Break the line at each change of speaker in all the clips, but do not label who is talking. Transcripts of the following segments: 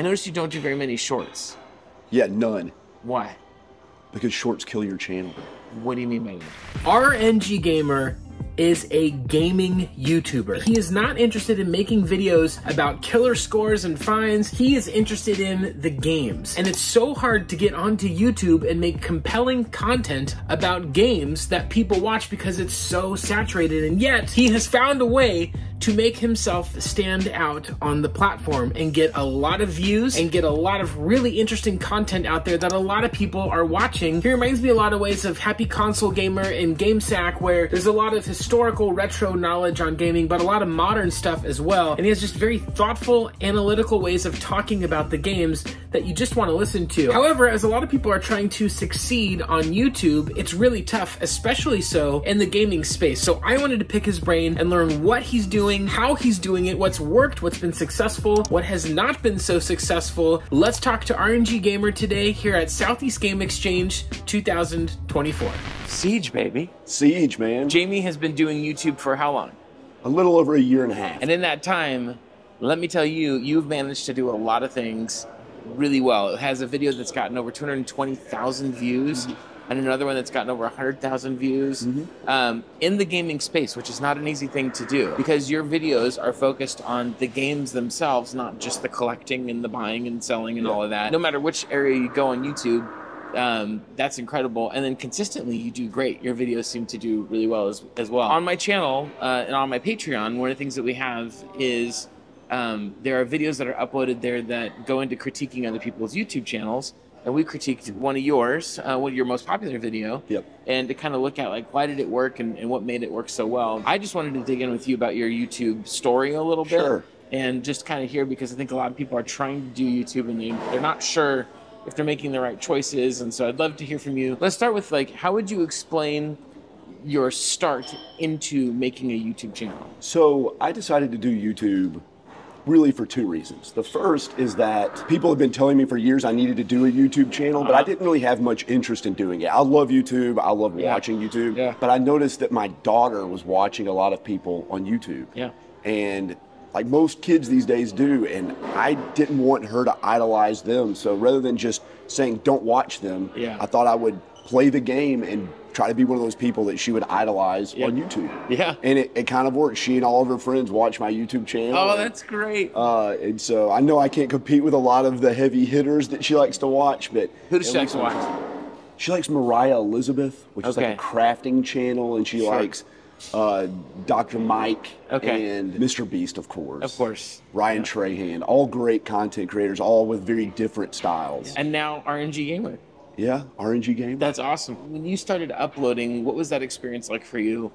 noticed you don't do very many shorts.
Yeah, none.
Why?
Because shorts kill your channel.
What do you mean by that?
RNG Gamer is a gaming YouTuber. He is not interested in making videos about killer scores and fines. He is interested in the games. And it's so hard to get onto YouTube and make compelling content about games that people watch because it's so saturated. And yet he has found a way to make himself stand out on the platform and get a lot of views and get a lot of really interesting content out there that a lot of people are watching. He reminds me a lot of ways of Happy Console Gamer and GameSack, where there's a lot of historical retro knowledge on gaming, but a lot of modern stuff as well. And he has just very thoughtful, analytical ways of talking about the games that you just want to listen to. However, as a lot of people are trying to succeed on YouTube, it's really tough, especially so in the gaming space. So I wanted to pick his brain and learn what he's doing, how he's doing it, what's worked, what's been successful, what has not been so successful. Let's talk to RNG Gamer today here at Southeast Game Exchange 2024.
Siege, baby.
Siege, man.
Jamie has been doing YouTube for how long?
A little over a year and a half.
And in that time, let me tell you, you've managed to do a lot of things really well. It has a video that's gotten over 220,000 views. And another one that's gotten over 100,000 views in the gaming space, which is not an easy thing to do because your videos are focused on the games themselves, not just the collecting and the buying and selling and all of that. No matter which area you go on YouTube, that's incredible. And then consistently, you do great. Your videos seem to do really well as well. On my channel and on my Patreon, one of the things that we have is there are videos that are uploaded there that go into critiquing other people's YouTube channels. And we critiqued one of yours, one of your most popular video, and to kind of look at like why did it work and what made it work so well. I just wanted to dig in with you about your YouTube story a little bit, and just kind of hear, because I think a lot of people are trying to do YouTube and they're not sure if they're making the right choices, and so I'd love to hear from you. Let's start with like, how would you explain your start into making a YouTube channel?
So I decided to do YouTube really for two reasons. The first is that people have been telling me for years I needed to do a YouTube channel, but I didn't really have much interest in doing it. I love YouTube, I love watching YouTube, but I noticed that my daughter was watching a lot of people on YouTube. And like most kids these days do, and I didn't want her to idolize them. So rather than just saying don't watch them, I thought I would play the game and try to be one of those people that she would idolize on YouTube. And it kind of worked. She and all of her friends watch my YouTube channel.
Oh, that's great.
And so I know I can't compete with a lot of the heavy hitters that she likes to watch, but
who does she like to watch?
She likes Mariah Elizabeth, which is like a crafting channel, and she likes Dr. Mike and Mr. Beast, of course. Ryan Trahan, all great content creators, all with very different styles.
And now RNG Gamer.
Yeah, RNG Game.
That's awesome. When you started uploading, what was that experience like for you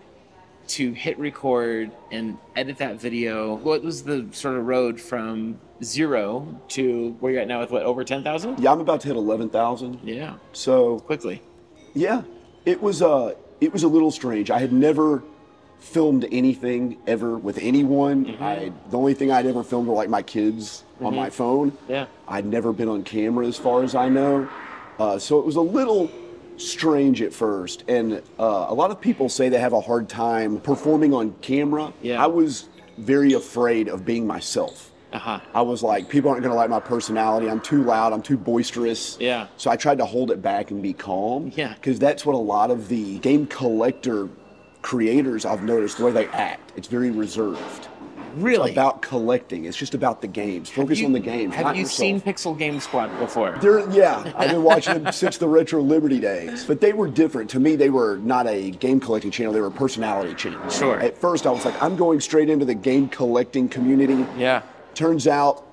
to hit record and edit that video? What was the sort of road from 0 to where you're at now with what, over 10,000?
Yeah, I'm about to hit 11,000.
Yeah.
So
quickly.
Yeah, it was a little strange. I had never filmed anything ever with anyone. The only thing I'd ever filmed were like my kids on my phone. I'd never been on camera as far as I know. So it was a little strange at first, and a lot of people say they have a hard time performing on camera. I was very afraid of being myself. I was like, people aren't going to like my personality. I'm too loud. I'm too boisterous. So I tried to hold it back and be calm. Because that's what a lot of the game collector creators I've noticed, the way they act. It's very reserved.
Really?
It's about collecting. It's just about the games. Focus on the games.
Have you seen Pixel Game Squad before?
Yeah, I've been watching them since the Retro Liberty days. But they were different. To me, they were not a game collecting channel. They were a personality channel. At first, I was like, I'm going straight into the game collecting community. Turns out,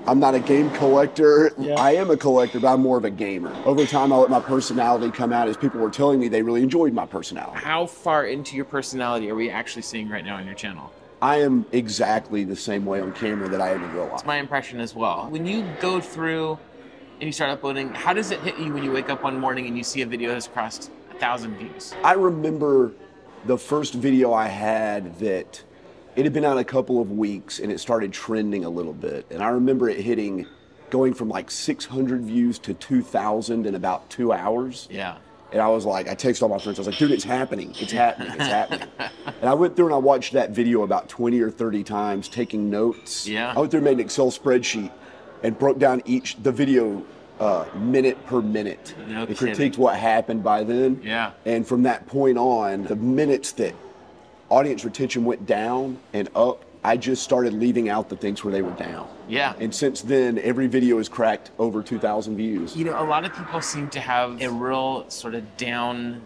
I'm not a game collector. I am a collector, but I'm more of a gamer. Over time, I let my personality come out as people were telling me they really enjoyed my personality.
How far into your personality are we actually seeing right now on your channel?
I am exactly the same way on camera that I am in real life.
That's my impression as well. When you go through and you start uploading, how does it hit you when you wake up one morning and you see a video that's crossed 1,000 views?
I remember the first video I had that it had been out a couple of weeks and it started trending a little bit. And I remember it going from like 600 views to 2,000 in about 2 hours. And I was like, I texted all my friends, I was like, dude, it's happening, it's happening, it's happening. And I went through and I watched that video about 20 or 30 times, taking notes. I went through and made an Excel spreadsheet and broke down the video minute per minute.
No
It
kidding.
critiqued what happened by then.
Yeah.
And from that point on, the minutes that audience retention went down and up, I just started leaving out the things where they were down.
Yeah.
And since then, every video has cracked over 2,000 views.
You know, a lot of people seem to have a real sort of down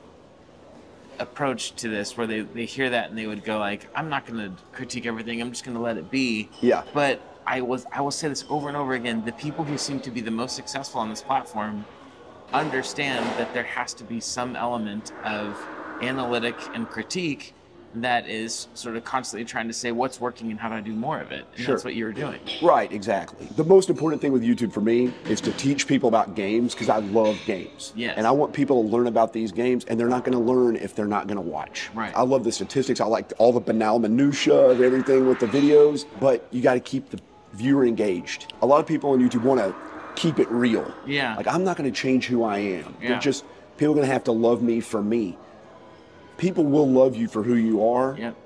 approach to this, where they hear that and they would go like, I'm not going to critique everything, I'm just going to let it be.
Yeah.
But I will say this over and over again, the people who seem to be the most successful on this platform understand that there has to be some element of analytic and critique that is sort of constantly trying to say what's working and how do I do more of it. And
Sure.
that's what you were doing.
Right, exactly. The most important thing with YouTube for me is to teach people about games, because I love games.
Yes.
And I want people to learn about these games, and they're not going to learn if they're not going to watch.
Right.
I love the statistics. I like all the banal minutia of everything with the videos, but you got to keep the viewer engaged. A lot of people on YouTube want to keep it real.
Yeah.
Like, I'm not going to change who I am.
Yeah.
They're just, people are going to have to love me for me. People will love you for who you are.
Yep.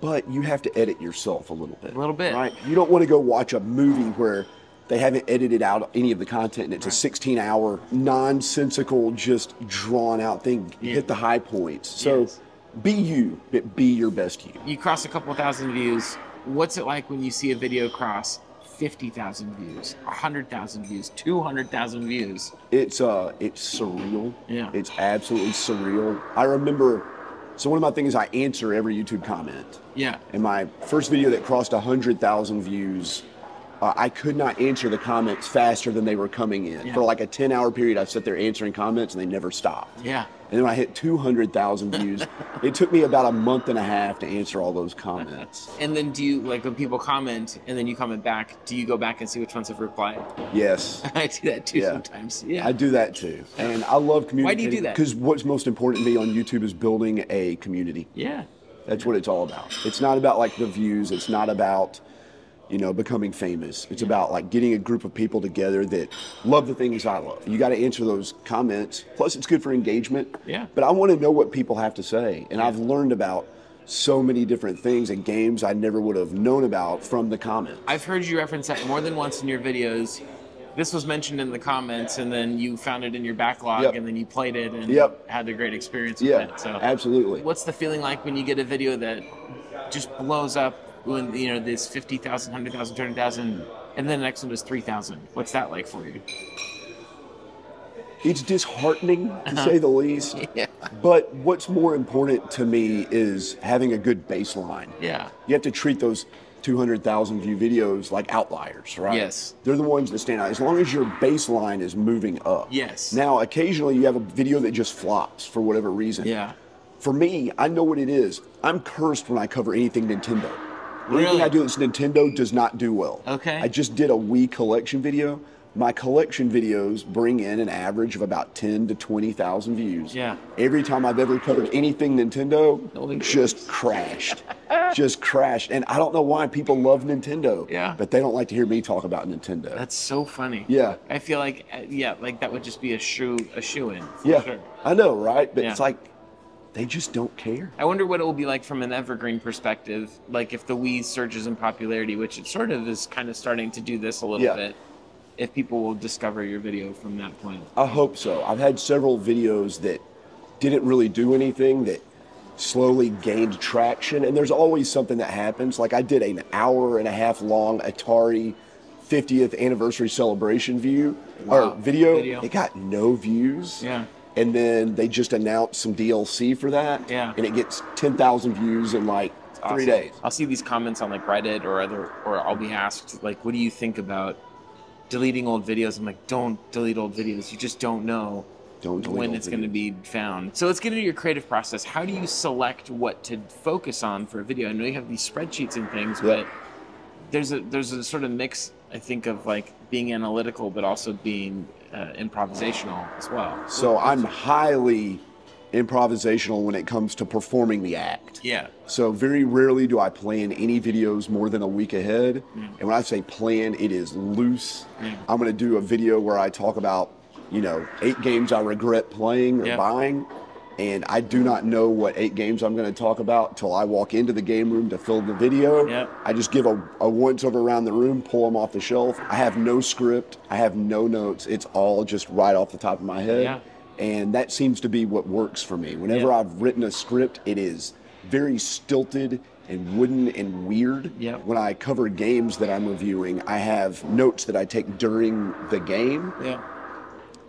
But you have to edit yourself a little bit.
A little bit.
Right? You don't want to go watch a movie where they haven't edited out any of the content and it's a 16-hour, nonsensical, just drawn-out thing.
Yeah.
Hit the high points. So
Yes.
be you, but be your best you.
You cross a couple thousand views. What's it like when you see a video cross 50,000 views, 100,000 views, 200,000 views?
It's surreal.
Yeah.
It's absolutely surreal. I remember, so one of my things is I answer every YouTube comment.
Yeah.
And my first video that crossed 100,000 views, I could not answer the comments faster than they were coming in.
Yeah.
For like a 10-hour period, I sat there answering comments and they never stopped.
Yeah.
And then when I hit 200,000 views, it took me about a month and a half to answer all those comments.
And then do you, like when people comment and then you comment back, do you go back and see which ones have replied?
Yes.
I do that too
Yeah.
sometimes. Yeah.
I do that too. And I love communicating.
Why do you do that?
Because what's most important to me on YouTube is building a community.
Yeah.
That's what it's all about. It's not about like the views. It's not about, you know, becoming famous. It's about like getting a group of people together that love the things I love. You got to answer those comments. Plus, it's good for engagement.
Yeah.
But I want to know what people have to say. And I've learned about so many different things and games I never would have known about from the comments.
I've heard you reference that more than once in your videos. This was mentioned in the comments, and then you found it in your backlog,
Yep.
and then you played it and
Yep.
had a great experience with
Yeah,
it. So,
absolutely.
what's the feeling like when you get a video that just blows up when, you know, this 50,000, 100,000, 200,000, and then the next one is 3,000? What's that like for you?
It's disheartening, to say the least.
Yeah.
But what's more important to me is having a good baseline.
Yeah.
You have to treat those 200,000 view videos like outliers, right?
Yes.
They're the ones that stand out. As long as your baseline is moving up.
Yes.
Now, occasionally you have a video that just flops for whatever reason.
Yeah.
For me, I know what it is. I'm cursed when I cover anything Nintendo.
Really?
Anything I do that's Nintendo does not do well.
Okay.
I just did a Wii collection video. My collection videos bring in an average of about 10 to 20,000 views.
Yeah.
Every time I've ever covered anything Nintendo,
Holy
just crashed. Just crashed. And I don't know why people love Nintendo.
Yeah.
But they don't like to hear me talk about Nintendo.
That's so funny.
Yeah.
I feel like, like that would just be a shoe-in. For
yeah.
Sure.
I know, right? But
Yeah.
it's like, they just don't care.
I wonder what it will be like from an evergreen perspective, like if the Wii surges in popularity, which it sort of is kind of starting to do this a little
Yeah.
bit, if people will discover your video from that point.
I hope so. I've had several videos that didn't really do anything that slowly gained traction, and there's always something that happens. Like I did an hour and a half long Atari 50th anniversary celebration video. It got no views.
Yeah.
And then they just announced some DLC for that.
Yeah.
And it gets 10,000 views in like 3 days.
I'll see these comments on like Reddit or I'll be asked like, what do you think about deleting old videos? I'm like, don't delete old videos. You just don't know when it's going to be found. So let's get into your creative process. How do you select what to focus on for a video? I know you have these spreadsheets and things, but there's a sort of mix, I think, of like being analytical, but also being improvisational as well.
So I'm highly improvisational when it comes to performing the act.
Yeah.
So very rarely do I plan any videos more than a week ahead. And when I say plan, it is loose. I'm going to do a video where I talk about, 8 games I regret playing or buying. And I do not know what 8 games I'm going to talk about until I walk into the game room to film the video.
Yep.
I just give a once over around the room, pull them off the shelf. I have no script. I have no notes. It's all just right off the top of my head.
Yeah.
And that seems to be what works for me. Whenever I've written a script, it is very stilted and wooden and weird.
Yep.
When I cover games that I'm reviewing, I have notes that I take during the game.
Yeah.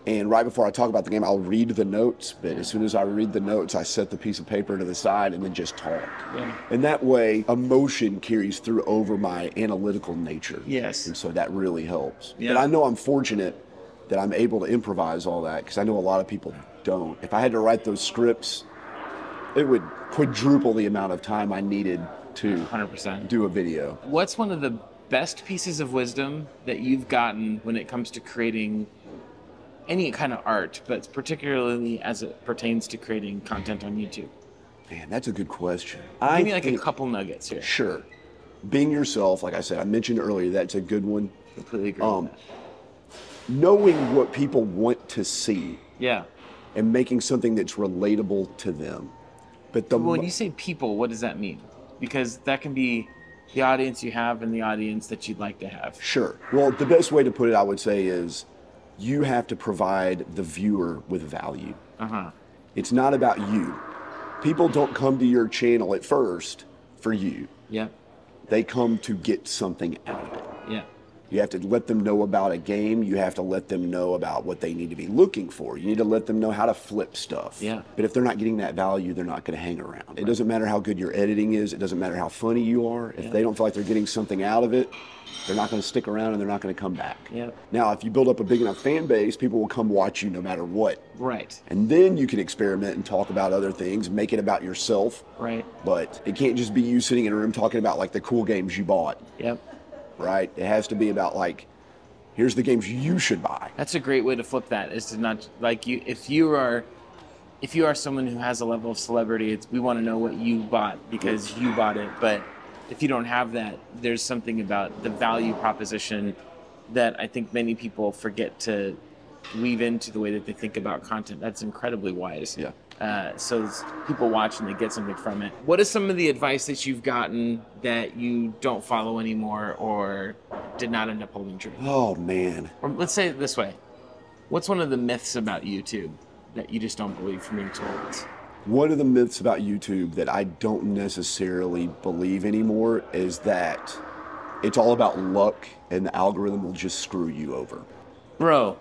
And right before I talk about the game, I'll read the notes. But as soon as I read the notes, I set the piece of paper to the side and then just talk.
Yeah.
And that way, emotion carries through over my analytical nature.
Yes.
And so that really helps.
Yeah.
But I know I'm fortunate that I'm able to improvise all that, because I know a lot of people don't. If I had to write those scripts, it would quadruple the amount of time I needed to
100%.
do a video.
What's one of the best pieces of wisdom that you've gotten when it comes to creating any kind of art, but particularly as it pertains to creating content on YouTube?
Man, that's a good question.
Give me like a couple nuggets here.
Sure. Being yourself, like I said, I mentioned earlier, that's a good one.
Completely agree with that.
Knowing what people want to see.
Yeah.
And making something that's relatable to them. But
when you say people, what does that mean? Because that can be the audience you have and the audience that you'd like to have.
Sure. Well, the best way to put it, I would say, is you have to provide the viewer with value.
Uh-huh.
It's not about you. People don't come to your channel at first for you.
Yeah.
They come to get something out of it.
Yeah.
You have to let them know about a game. You have to let them know about what they need to be looking for. You need to let them know how to flip stuff.
Yeah.
But if they're not getting that value, they're not going to hang around. Right. It doesn't matter how good your editing is. It doesn't matter how funny you are. If they don't feel like they're getting something out of it, they're not going to stick around and they're not going to come back.
Yeah.
Now, if you build up a big enough fan base, people will come watch you no matter what.
Right.
And then you can experiment and talk about other things, make it about yourself.
Right.
But it can't just be you sitting in a room talking about like the cool games you bought.
Yep.
Right? It has to be about like, here's the games you should buy.
That's a great way to flip that, is to not, like, you, if you are someone who has a level of celebrity, we want to know what you bought because you bought it. But if you don't have that, there's something about the value proposition that I think many people forget to weave into the way that they think about content. That's incredibly wise.
Yeah.
So people watch and they get something from it. What is some of the advice that you've gotten that you don't follow anymore or did not end up holding true?
Oh, man.
Or let's say it this way. What's one of the myths about YouTube that you just don't believe from being told?
One of the myths about YouTube that I don't necessarily believe anymore is that it's all about luck and the algorithm will just screw you over.
Bro,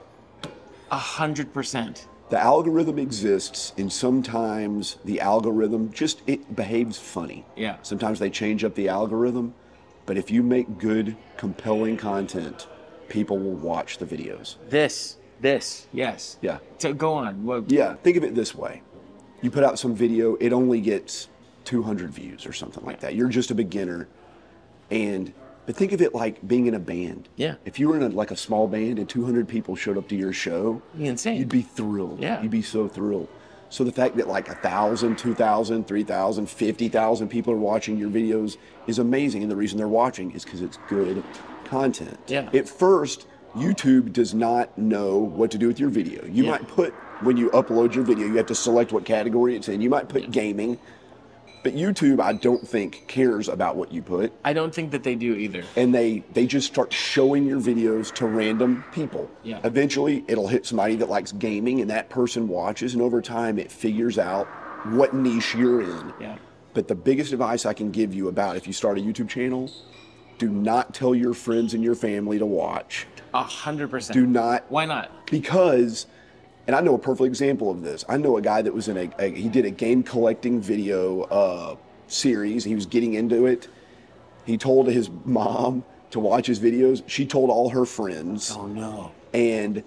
100%.
The algorithm exists, and sometimes the algorithm it behaves funny.
Yeah.
Sometimes they change up the algorithm, but if you make good, compelling content, people will watch the videos.
This, yes.
Yeah.
So go on.
Yeah, think of it this way. You put out some video, it only gets 200 views or something like that. You're just a beginner, but think of it like being in a band.
Yeah.
If you were in a small band and 200 people showed up to your show,
it'd be insane.
You'd be thrilled.
Yeah.
You'd be so thrilled. So the fact that 1,000, 2,000, 3,000, 50,000 people are watching your videos is amazing. And the reason they're watching is because it's good content.
Yeah.
At first, YouTube does not know what to do with your video. You might put, when you upload your video, you have to select what category it's in. You might put gaming. But YouTube, I don't think, cares about what you put.
I don't think that they do either.
And they just start showing your videos to random people.
Yeah.
Eventually, it'll hit somebody that likes gaming, and that person watches, and over time, it figures out what niche you're in.
Yeah.
But the biggest advice I can give you about if you start a YouTube channel, do not tell your friends and your family to watch.
100%.
Do not.
Why not?
Because... And I know a perfect example of this. I know a guy that was he did a game collecting video series. He was getting into it. He told his mom to watch his videos. She told all her friends.
Oh, no.
And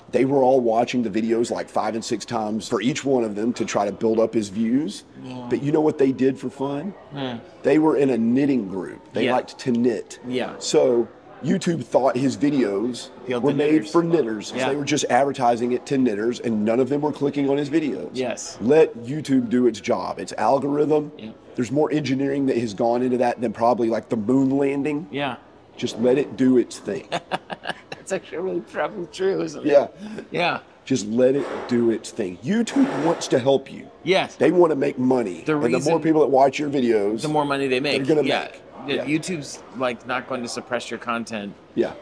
they were all watching the videos 5 and 6 times for each one of them to try to build up his views. Yeah. But you know what they did for fun? Yeah. They were in a knitting group. They liked to knit.
Yeah.
So YouTube thought his videos were made for knitters. So they were just advertising it to knitters, and none of them were clicking on his videos.
Yes.
Let YouTube do its job. Its algorithm. Yeah. There's more engineering that has gone into that than probably the moon landing.
Yeah.
Just let it do its thing.
That's actually really probably true, isn't it?
Yeah.
Yeah.
Just let it do its thing. YouTube wants to help you.
Yes.
They want to make money. And the more people that watch your videos,
the more money they make.
They're going to make.
Yeah. YouTube's like not going to suppress your content.
Yeah.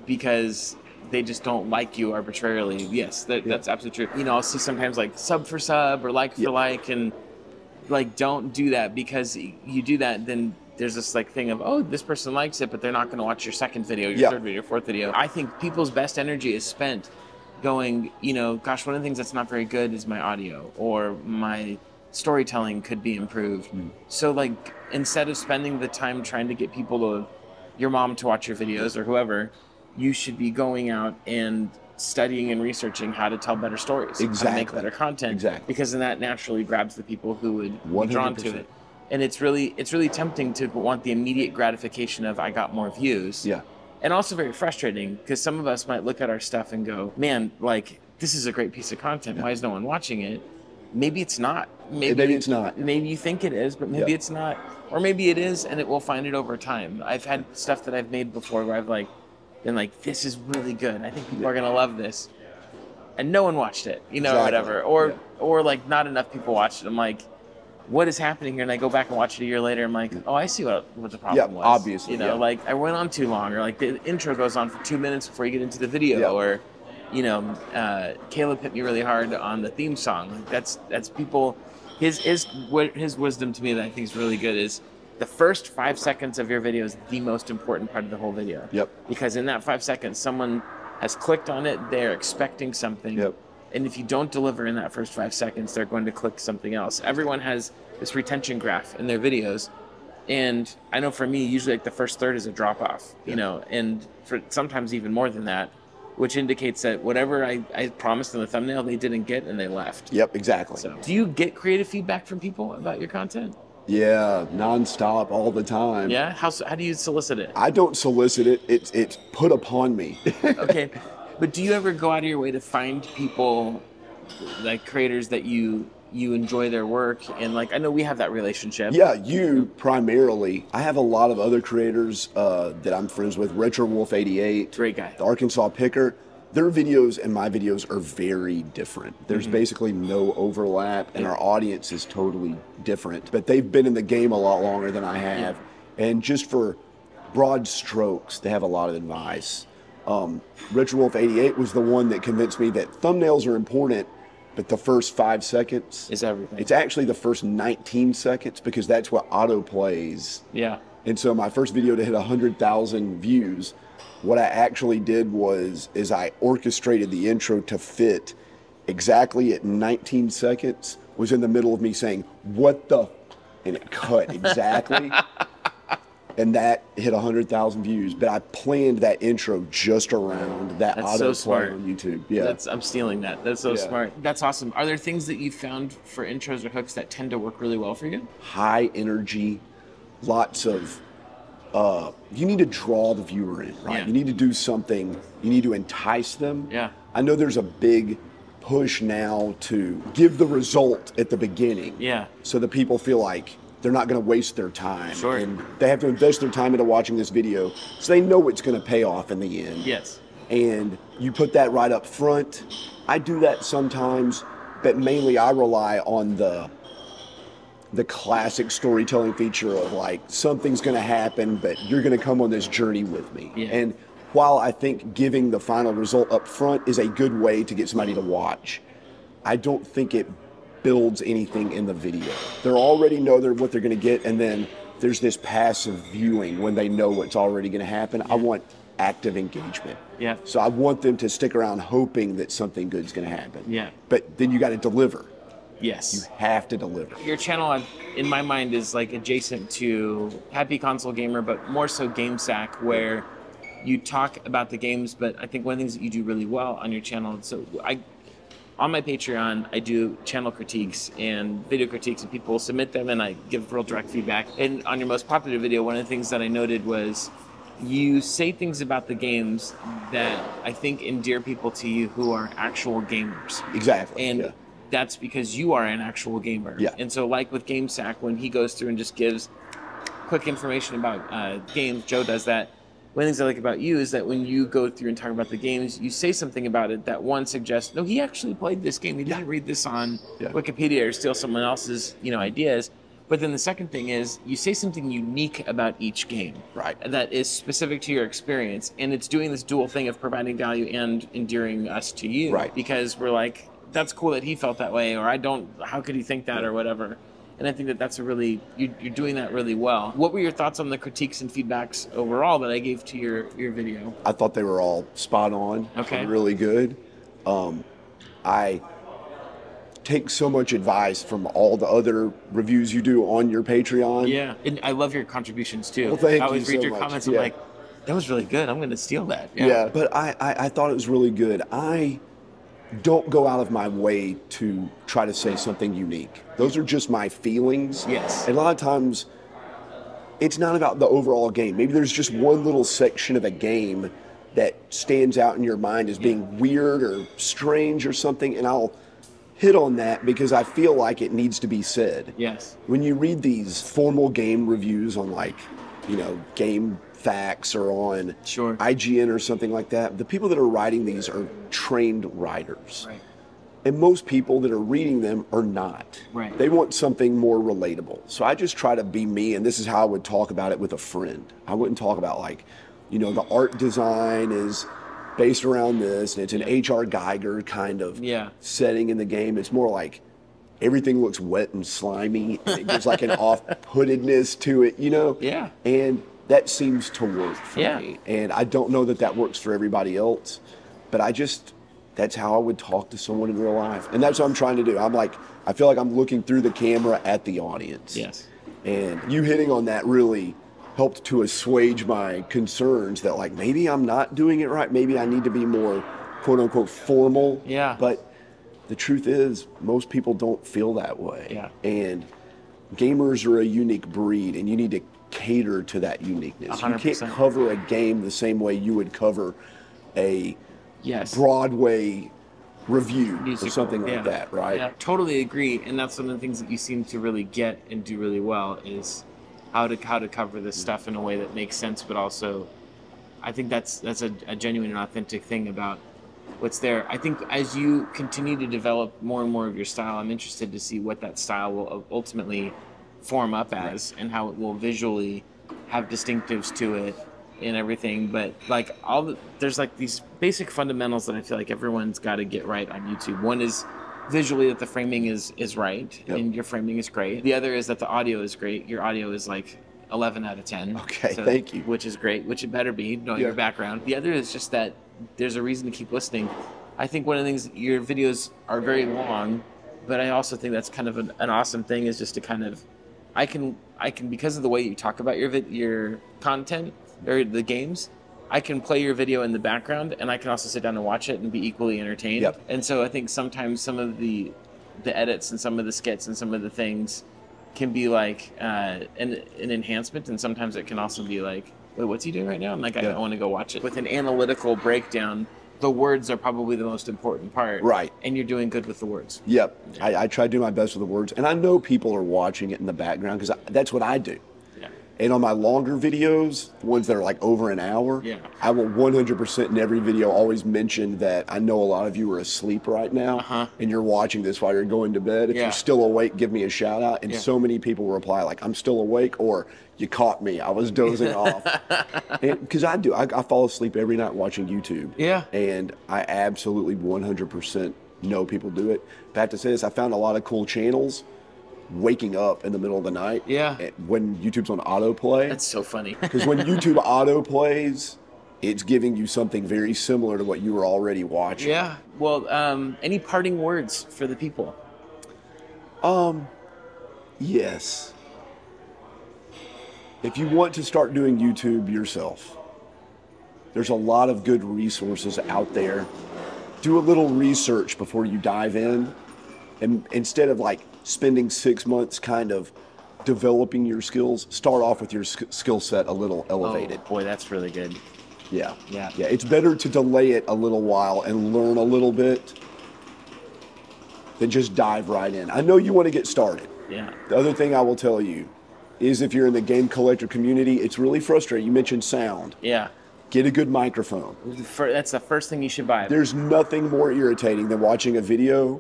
Because they just don't like you arbitrarily. Yes, that's absolutely true. You know, I'll see sometimes like sub for sub or like for like, and like don't do that, because you do that, then there's this like thing of, oh, this person likes it, but they're not going to watch your second video, your third video, your fourth video. I think people's best energy is spent going, you know, gosh, one of the things that's not very good is my audio, or my storytelling could be improved. So like, instead of spending the time trying to get your mom to watch your videos or whoever, you should be going out and studying and researching how to tell better stories, how to make better content, because then that naturally grabs the people who would be drawn to it. And it's really tempting to want the immediate gratification of, I got more views. Yeah. And also very frustrating, because some of us might look at our stuff and go, man, like, this is a great piece of content. Why is no one watching it? Maybe it's not. Maybe it's not. Maybe you think it is, but maybe it's not. Or maybe it is, and it will find it over time. I've had stuff that I've made before where I've like been like, this is really good. I think people are gonna love this, and no one watched it, you know, or whatever. Or like not enough people watched it. I'm like, what is happening here? And I go back and watch it a year later. I'm like, oh, I see what the problem was.
Obviously,
you know, like I went on too long, or like the intro goes on for 2 minutes before you get into the video, or you know, Caleb hit me really hard on the theme song. Like that's people. His wisdom to me that I think is really good is the first 5 seconds of your video is the most important part of the whole video. Because in that 5 seconds, someone has clicked on it. They're expecting something. And if you don't deliver in that first 5 seconds, they're going to click something else. Everyone has this retention graph in their videos. And I know for me, usually like the first third is a drop off, you know, and for sometimes even more than that, which indicates that whatever I promised in the thumbnail, they didn't get and they left.
Exactly.
So, do you get creative feedback from people about your content?
Yeah, nonstop, all the time.
Yeah? How do you solicit it?
I don't solicit it. It's put upon me.
Okay. But do you ever go out of your way to find people, like creators that you enjoy their work? And like, I know we have that relationship.
Yeah, you primarily. I have a lot of other creators that I'm friends with. RetroWolf88.
Great guy.
The Arkansas Picker. Their videos and my videos are very different. There's basically no overlap, and our audience is totally different. But they've been in the game a lot longer than I have. And just for broad strokes, they have a lot of advice. RetroWolf88 was the one that convinced me that thumbnails are important, but the first 5 seconds
is everything.
It's actually the first 19 seconds, because that's what auto plays.
Yeah.
And so my first video to hit 100,000 views, what I actually did is I orchestrated the intro to fit exactly at 19 seconds, was in the middle of me saying, what the, and it cut exactly. And that hit 100,000 views. But I planned that intro just around that auto play on YouTube. Yeah,
I'm stealing that. That's so smart. That's awesome. Are there things that you found for intros or hooks that tend to work really well for you?
High energy, lots of. You need to draw the viewer in, right? You need to do something. You need to entice them.
Yeah.
I know there's a big push now to give the result at the beginning.
Yeah.
So that people feel like they're not going to waste their time.
Sure.
And they have to invest their time into watching this video, so they know it's going to pay off in the end.
Yes.
And you put that right up front. I do that sometimes, but mainly I rely on the classic storytelling feature of like, something's going to happen, but you're going to come on this journey with me.
Yeah.
And while I think giving the final result up front is a good way to get somebody to watch, I don't think it builds anything in the video. They already know what they're going to get, and then there's this passive viewing when they know what's already going to happen. I want active engagement.
Yeah.
So I want them to stick around hoping that something good's going to happen.
Yeah.
But then you got to deliver.
Yes.
You have to deliver.
Your channel, in my mind, is like adjacent to Happy Console Gamer, but more so GameSack, where you talk about the games, but I think one of the things that you do really well on your channel, so on my Patreon, I do channel critiques and video critiques, and people submit them, and I give real direct feedback. And on your most popular video, one of the things that I noted was you say things about the games that I think endear people to you who are actual gamers.
Exactly.
And that's because you are an actual gamer.
Yeah.
And so like with GameSack, when he goes through and just gives quick information about games, Joe does that. one of the things I like about you is that when you go through and talk about the games, you say something about it that one suggests, no, he actually played this game. He didn't read this on Wikipedia or steal someone else's, ideas. But then the second thing is you say something unique about each game,
right? That
is specific to your experience, and it's doing this dual thing of providing value and endearing us to you,
right?
Because we're like, that's cool that he felt that way, or I don't. How could he think that, or whatever? And I think that that's you're doing that really well. What were your thoughts on the critiques and feedbacks overall that I gave to your video?
I thought they were all spot on.
Okay,
really good. I take so much advice from all the other reviews you do on your Patreon.
Yeah, and I love your contributions too.
Well, thank you.
I always read
so
your
much.
comments. I'm like, that was really good. I'm going to steal that.
Yeah, but I thought it was really good. I don't go out of my way to try to say something unique. Those are just my feelings.
Yes.
And a lot of times, it's not about the overall game. Maybe there's just one little section of a game that stands out in your mind as being weird or strange or something, and I'll hit on that because I feel like it needs to be said.
Yes.
When you read these formal game reviews on Game Facts or on IGN or something like that, the people that are writing these are trained writers.
Right.
And most people that are reading them are not.
Right.
They want something more relatable. So I just try to be me, and this is how I would talk about it with a friend. I wouldn't talk about the art design is based around this, and it's an H.R. Geiger kind of setting in the game. It's more like everything looks wet and slimy, and it gives like an off-puttedness to it,
Yeah.
And that seems to work for me. And I don't know that that works for everybody else, but that's how I would talk to someone in real life. And that's what I'm trying to do. I feel like I'm looking through the camera at the audience.
Yes.
And you hitting on that really helped to assuage my concerns that maybe I'm not doing it right. Maybe I need to be more quote unquote formal.
Yeah.
But the truth is most people don't feel that way.
Yeah.
And gamers are a unique breed, and you need to cater to that uniqueness.
100%.
You can't cover a game the same way you would cover a Broadway review
musical,
or something like that, right?
Yeah, totally agree. And that's one of the things that you seem to really get and do really well is how to cover this stuff in a way that makes sense, but also I think that's a genuine and authentic thing about what's there. I think as you continue to develop more and more of your style, I'm interested to see what that style will ultimately form up as and how it will visually have distinctives to it and everything. But there's these basic fundamentals that I feel like everyone's got to get right on YouTube. One is visually that the framing is right, and your framing is great. The other is that the audio is great. Your audio is 11 out of 10.
Okay, thank you.
Which is great, which it better be, knowing your background. The other is just that there's a reason to keep listening. I think one of the things, your videos are very long, but I also think that's kind of an awesome thing is just to kind of, I can because of the way you talk about your content or the games, I can play your video in the background, and I can also sit down and watch it and be equally entertained.
Yep.
And so I think sometimes some of the edits and some of the skits and some of the things can be an enhancement, and sometimes it can also be wait, what's he doing right now? And I want to go watch it. With an analytical breakdown, the words are probably the most important part.
Right.
And you're doing good with the words.
Yep. I try to do my best with the words, and I know people are watching it in the background because that's what I do. And on my longer videos, ones that are over an hour, I will 100% in every video always mention that I know a lot of you are asleep right now, and you're watching this while you're going to bed. If you're still awake, give me a shout out. And so many people reply I'm still awake, or you caught me, I was dozing off. Because I fall asleep every night watching YouTube.
Yeah.
And I absolutely 100% know people do it. But I have to say this, I found a lot of cool channels waking up in the middle of the night when YouTube's on autoplay.
That's so funny.
Because when YouTube autoplays, it's giving you something very similar to what you were already watching.
Yeah. Well, any parting words for the people?
Yes. If you want to start doing YouTube yourself, there's a lot of good resources out there. Do a little research before you dive in. And instead of spending 6 months kind of developing your skills, start off with your skill set a little elevated.
Oh, boy, that's really good.
Yeah. It's better to delay it a little while and learn a little bit than just dive right in. I know you want to get started.
Yeah.
The other thing I will tell you is if you're in the game collector community, it's really frustrating. You mentioned sound.
Yeah.
Get a good microphone.
That's the first thing you should buy.
There's nothing more irritating than watching a video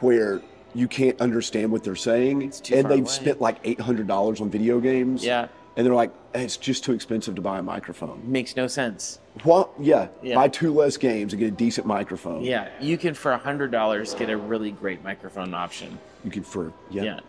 where you can't understand what they're saying, and they've spent like $800 on video games.
Yeah.
And they're like, hey, it's just too expensive to buy a microphone.
Makes no sense.
Well, yeah. Buy 2 less games and get a decent microphone.
Yeah, you can for $100 get a really great microphone option.
You can for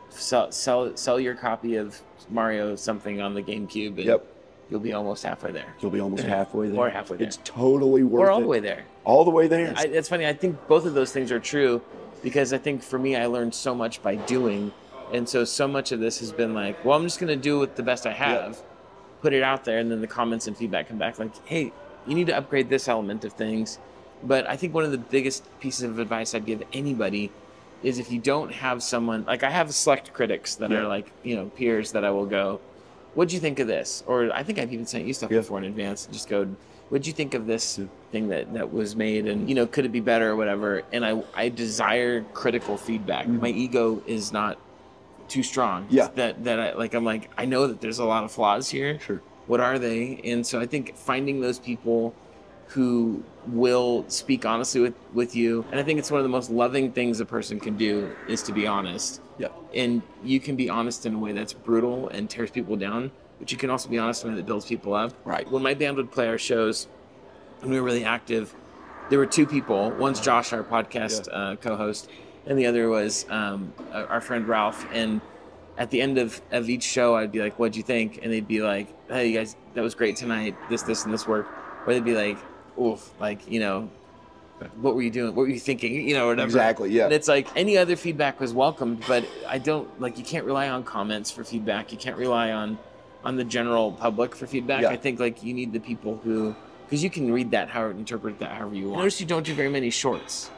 sell your copy of Mario something on the GameCube, and you'll be almost halfway there.
You'll be almost halfway there.
Or halfway there.
It's totally worth it.
Or all the way there.
All the way there.
It's funny. I think both of those things are true, because I think for me, I learned so much by doing, and so much of this has been like, well, I'm just going to do it the best I have. Put it out there, and then the comments and feedback come back like, hey, you need to upgrade this element of things. But I think one of the biggest pieces of advice I'd give anybody is, if you don't have someone, like I have select critics that are like, you know, peers that I will go, what'd you think of this? Or I think I've even sent you stuff before in advance, just go, what'd you think of this thing that was made, and, you know, could it be better or whatever? And I desire critical feedback. My ego is not too strong. I'm like, I know that there's a lot of flaws here.
Sure.
What are they? And so I think finding those people who will speak honestly with you, and I think it's one of the most loving things a person can do is to be honest.
Yeah.
And you can be honest in a way that's brutal and tears people down, but you can also be honest in a way that builds people up.
Right.
When my band would play our shows, when we were really active, there were 2 people. One's Josh, our podcast co-host, and the other was our friend Ralph. And at the end of each show, I'd be like, what'd you think? And they'd be like, hey, you guys, that was great tonight. This, and this worked. Or they'd be like, oof, like, you know, what were you doing? What were you thinking? You know, whatever.
Exactly, yeah.
And it's like, any other feedback was welcomed, but I don't, like, you can't rely on comments for feedback. You can't rely on the general public for feedback.
Yeah.
I think, like, you need the people who, because you can read that, interpret that however you want. Notice you don't do very many shorts.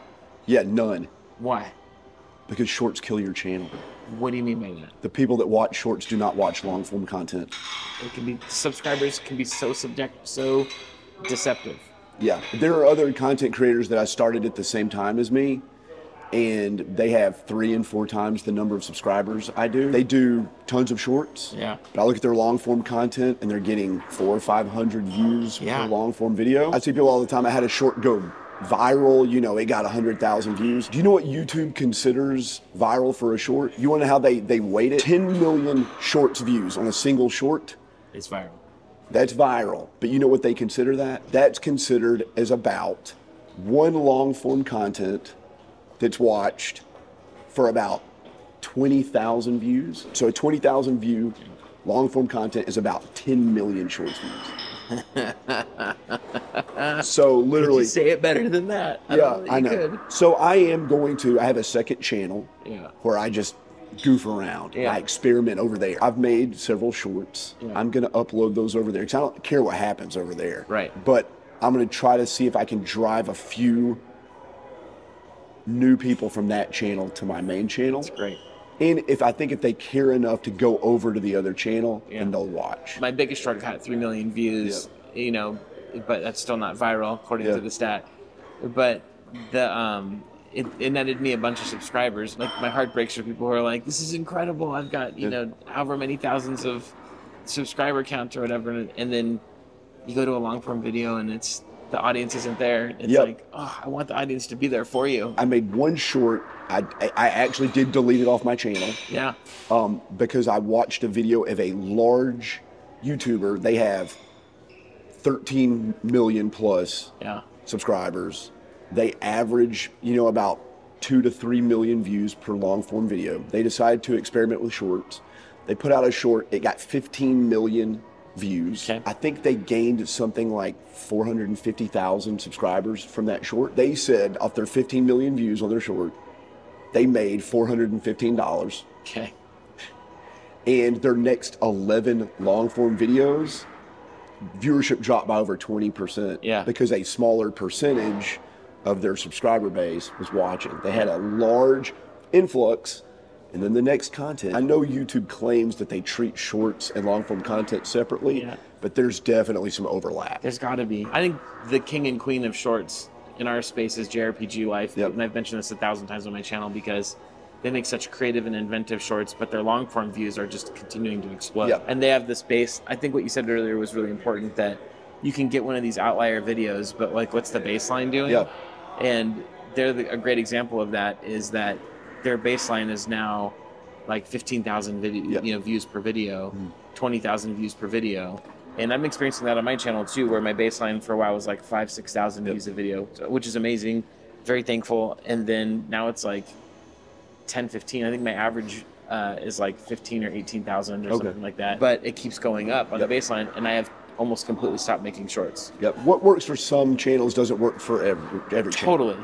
Yeah, none.
Why?
Because shorts kill your channel.
What do you mean by that?
The people that watch shorts do not watch long form content.
It can be, subscribers can be so deceptive.
Yeah, there are other content creators that I started at the same time as me, and they have 3 and 4 times the number of subscribers I do. They do tons of shorts.
Yeah.
But I look at their long form content, and they're getting 400 or 500 views per long form video. I see people all the time. I had a short go viral, you know, it got 100,000 views. Do you know what YouTube considers viral for a short? You want to know how they weight it? 10 million shorts views on a single short.
It's viral.
That's viral. But you know what they consider that? That's considered as about 1 long form content that's watched for about 20,000 views. So a 20,000 view long form content is about 10 million shorts views. So literally,
could you say it better than that?
I know. Could. So I have a second channel where I just goof around. I experiment over there. I've made several shorts. I'm going to upload those over there because I don't care what happens over there.
Right.
But I'm going to try to see if I can drive a few new people from that channel to my main channel.
That's great.
And if they care enough to go over to the other channel, and they'll watch.
My biggest short got 3 million views, you know, but that's still not viral according to the stat. But it netted me a bunch of subscribers. Like, my heart breaks for people who are like, this is incredible. I've got, you know, however many thousands of subscriber count or whatever. And then you go to a long form video and the audience isn't there. It's like, oh, I want the audience to be there for you. I
made one short. I actually did delete it off my channel.
Yeah.
Because I watched a video of a large YouTuber. They have 13 million plus subscribers. They average, you know, about 2 to 3 million views per long form video. They decided to experiment with shorts. They put out a short. It got 15 million views. I think they gained something like 450,000 subscribers from that short. They said off their 15 million views on their short, they made $415.
Okay.
And their next 11 long form videos, viewership dropped by over 20%.
Yeah.
Because a smaller percentage of their subscriber base was watching. They had a large influx. And then the next content, I know YouTube claims that they treat shorts and long form content separately, but there's definitely some overlap.
There's got to be. I think the king and queen of shorts in our space is JRPG Life. And I've mentioned this 1,000 times on my channel because they make such creative and inventive shorts, but their long form views are just continuing to explode. And they have the space. I think what you said earlier was really important, that you can get one of these outlier videos, but like, what's the baseline doing?
Yeah.
And they're a great example of that is that their baseline is now like 15,000 views per video, 20,000 views per video. And I'm experiencing that on my channel too, where my baseline for a while was like 5,000-6,000 views a video, which is amazing. Very thankful. And then now it's like 10, 15. I think my average is like 15 or 18,000 or something like that. But it keeps going up on the baseline, and I have almost completely stopped making shorts.
Yep. What works for some channels doesn't work for every channel.
Totally.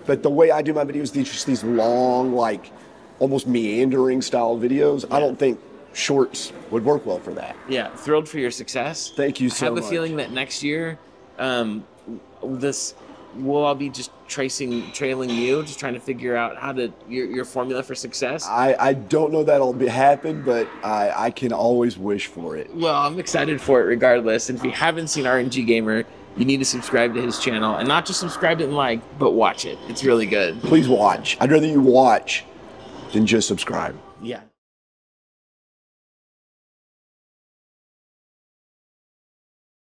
But the way I do my videos, these long, like almost meandering style videos, I don't think shorts would work well for that.
Yeah. Thrilled for your success.
Thank you so much.
I have a feeling that next year, we'll all be just trailing you, just trying to figure out how to your formula for success.
I don't know that'll happen, but I can always wish for it.
Well, I'm excited for it regardless. And if you haven't seen RNG Gamer, you need to subscribe to his channel, and not just subscribe and like, but watch it. It's really good.
Please watch. I'd rather you watch than just subscribe.
Yeah.